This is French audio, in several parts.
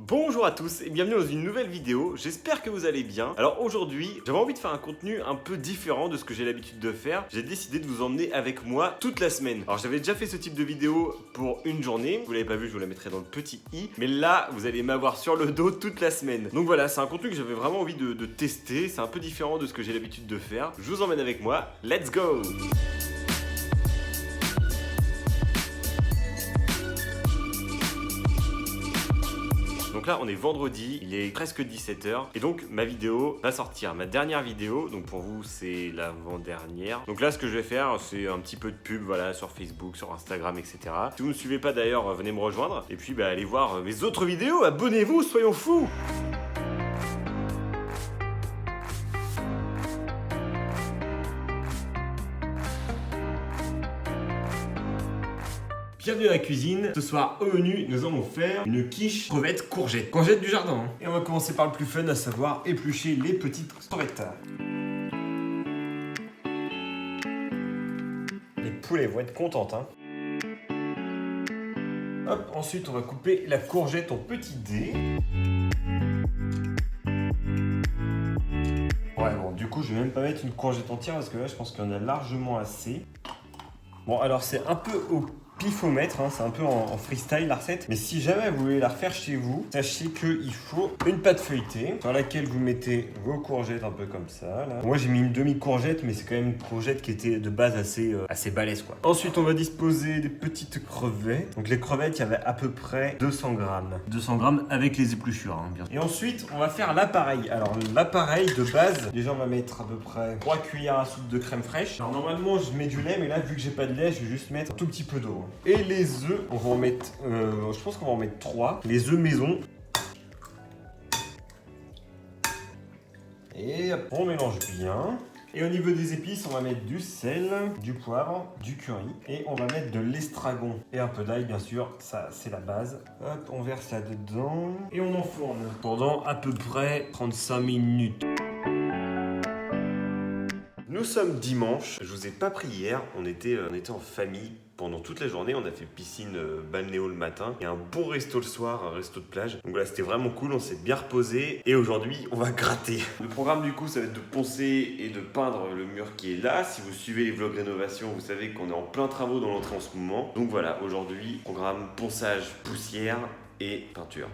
Bonjour à tous et bienvenue dans une nouvelle vidéo, j'espère que vous allez bien. Alors aujourd'hui, j'avais envie de faire un contenu un peu différent de ce que j'ai l'habitude de faire. J'ai décidé de vous emmener avec moi toute la semaine. Alors j'avais déjà fait ce type de vidéo pour une journée, vous l'avez pas vu, je vous la mettrai dans le petit i. Mais là, vous allez m'avoir sur le dos toute la semaine. Donc voilà, c'est un contenu que j'avais vraiment envie de tester, c'est un peu différent de ce que j'ai l'habitude de faire. Je vous emmène avec moi, let's go! Donc là on est vendredi, il est presque 17h et donc ma vidéo va sortir, ma dernière vidéo, donc pour vous c'est l'avant-dernière. Donc là ce que je vais faire c'est un petit peu de pub voilà, sur Facebook, sur Instagram, etc. Si vous ne me suivez pas d'ailleurs, venez me rejoindre et puis allez voir mes autres vidéos, abonnez-vous, soyons fous! Bienvenue dans la cuisine. Ce soir au menu, nous allons faire une quiche crevette courgette. Courgette du jardin. Et on va commencer par le plus fun, à savoir éplucher les petites crevettes. Les poulets vont être contentes. Hop, ensuite on va couper la courgette en petits dés. Ouais bon, du coup je vais même pas mettre une courgette entière parce que là je pense qu'il y en a largement assez. Bon alors c'est un peu au pifomètre, hein, c'est un peu en freestyle la recette. Mais si jamais vous voulez la refaire chez vous, sachez qu'il faut une pâte feuilletée sur laquelle vous mettez vos courgettes un peu comme ça. Là. Moi j'ai mis une demi-courgette, mais c'est quand même une courgette qui était de base assez balèze quoi. Ensuite on va disposer des petites crevettes. Donc les crevettes, il y avait à peu près 200 grammes. 200 grammes avec les épluchures, hein, bien sûr. Et ensuite on va faire l'appareil. Alors l'appareil de base, déjà on va mettre à peu près 3 cuillères à soupe de crème fraîche. Alors normalement je mets du lait, mais là vu que j'ai pas de lait, je vais juste mettre un tout petit peu d'eau. Et les œufs, on va en mettre, je pense qu'on va en mettre 3. Les œufs maison. Et on mélange bien. Et au niveau des épices, on va mettre du sel, du poivre, du curry. Et on va mettre de l'estragon. Et un peu d'ail, bien sûr, ça c'est la base. Hop, on verse là dedans. Et on enfourne pendant à peu près 35 minutes. Nous sommes dimanche, je vous ai pas pris hier, on était en famille pendant toute la journée, on a fait piscine balnéo le matin et un bon resto le soir, un resto de plage. Donc voilà, c'était vraiment cool, on s'est bien reposé et aujourd'hui on va gratter. Le programme du coup ça va être de poncer et de peindre le mur qui est là. Si vous suivez les vlogs rénovation, vous savez qu'on est en plein travaux dans l'entrée en ce moment. Donc voilà, aujourd'hui, programme ponçage, poussière et peinture.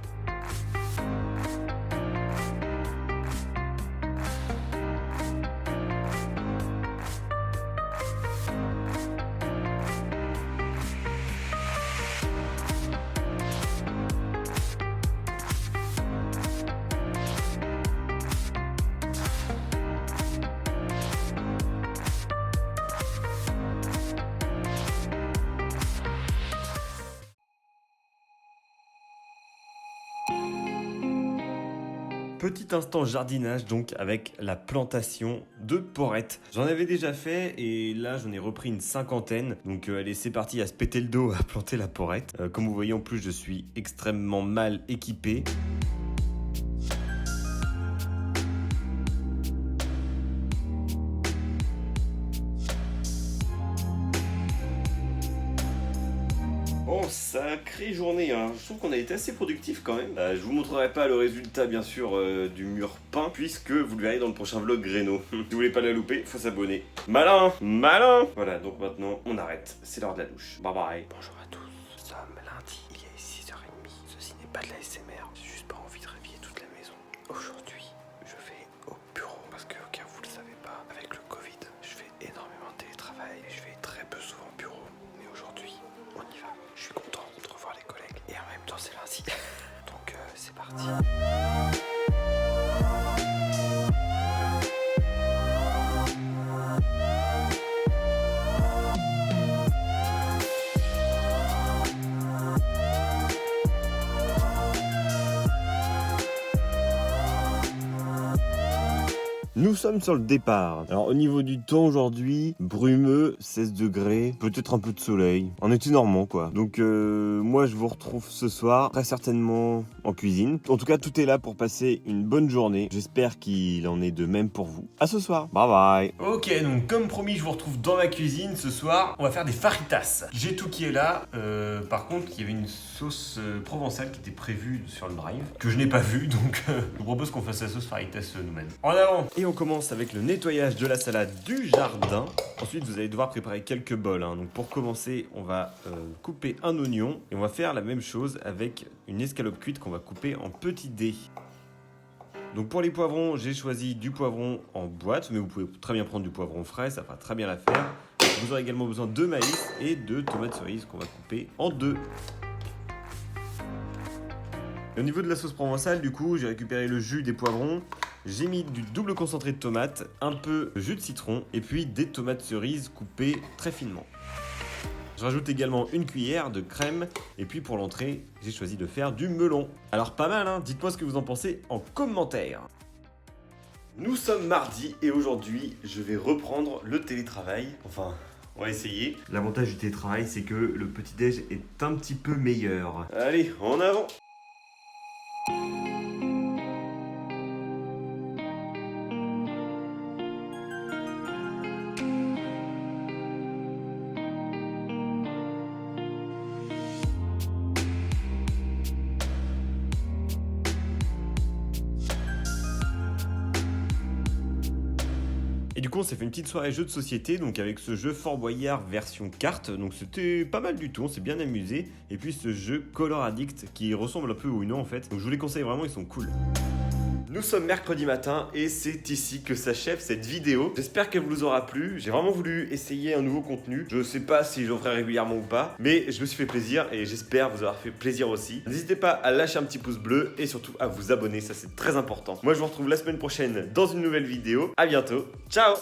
Petit instant jardinage donc avec la plantation de porettes. J'en avais déjà fait et là j'en ai repris une cinquantaine. Donc allez c'est parti à se péter le dos à planter la porette. Comme vous voyez en plus je suis extrêmement mal équipé. Bon, sacrée journée, hein. Je trouve qu'on a été assez productif quand même. Je vous montrerai pas le résultat bien sûr du mur peint puisque vous le verrez dans le prochain vlog Réno. Si vous voulez pas la louper, faut s'abonner. Malin, malin. Voilà, donc maintenant on arrête, c'est l'heure de la douche. Bye bye. Bonjour à tous, nous sommes lundi, il est 6h30. Ceci n'est pas de la SMR, j'ai juste pas envie de réveiller toute la maison. Aujourd'hui, je vais au bureau parce que au cas où vous le savez pas, avec le Covid, je fais énormément de télétravail et je vais très peu souvent au bureau. Mais aujourd'hui, on y va. Je suis content de revoir les collègues et en même temps c'est lundi. Donc c'est parti. Nous sommes sur le départ. Alors au niveau du temps aujourd'hui, brumeux, 16 degrés, peut-être un peu de soleil. En été normand quoi. Donc moi je vous retrouve ce soir, très certainement en cuisine. En tout cas tout est là pour passer une bonne journée. J'espère qu'il en est de même pour vous. À ce soir, bye bye. Ok, donc comme promis je vous retrouve dans ma cuisine ce soir. On va faire des fajitas. J'ai tout qui est là. Par contre il y avait une sauce provençale qui était prévue sur le drive, que je n'ai pas vue, donc je vous propose qu'on fasse la sauce fajitas nous-mêmes. En avant. Et on commence avec le nettoyage de la salade du jardin. Ensuite vous allez devoir préparer quelques bols, hein. Donc pour commencer on va couper un oignon et on va faire la même chose avec une escalope cuite qu'on va couper en petits dés. Donc pour les poivrons, j'ai choisi du poivron en boîte, mais vous pouvez très bien prendre du poivron frais, ça fera très bien l'affaire. Vous aurez également besoin de maïs et de tomates cerises qu'on va couper en deux. Et au niveau de la sauce provençale, du coup, j'ai récupéré le jus des poivrons, j'ai mis du double concentré de tomates, un peu de jus de citron et puis des tomates cerises coupées très finement. Je rajoute également une cuillère de crème et puis pour l'entrée, j'ai choisi de faire du melon. Alors pas mal, hein? Dites-moi ce que vous en pensez en commentaire. Nous sommes mardi et aujourd'hui, je vais reprendre le télétravail. Enfin, on va essayer. L'avantage du télétravail, c'est que le petit-déj est un petit peu meilleur. Allez, en avant! Et du coup on s'est fait une petite soirée jeu de société, donc avec ce jeu Fort Boyard version carte, donc c'était pas mal du tout, on s'est bien amusé. Et puis ce jeu Color Addict qui ressemble un peu au Uno en fait, donc je vous les conseille vraiment, ils sont cool. Nous sommes mercredi matin et c'est ici que s'achève cette vidéo. J'espère qu'elle vous aura plu. J'ai vraiment voulu essayer un nouveau contenu. Je sais pas si j'en ferai régulièrement ou pas, mais je me suis fait plaisir et j'espère vous avoir fait plaisir aussi. N'hésitez pas à lâcher un petit pouce bleu et surtout à vous abonner, ça c'est très important. Moi je vous retrouve la semaine prochaine dans une nouvelle vidéo. À bientôt. Ciao!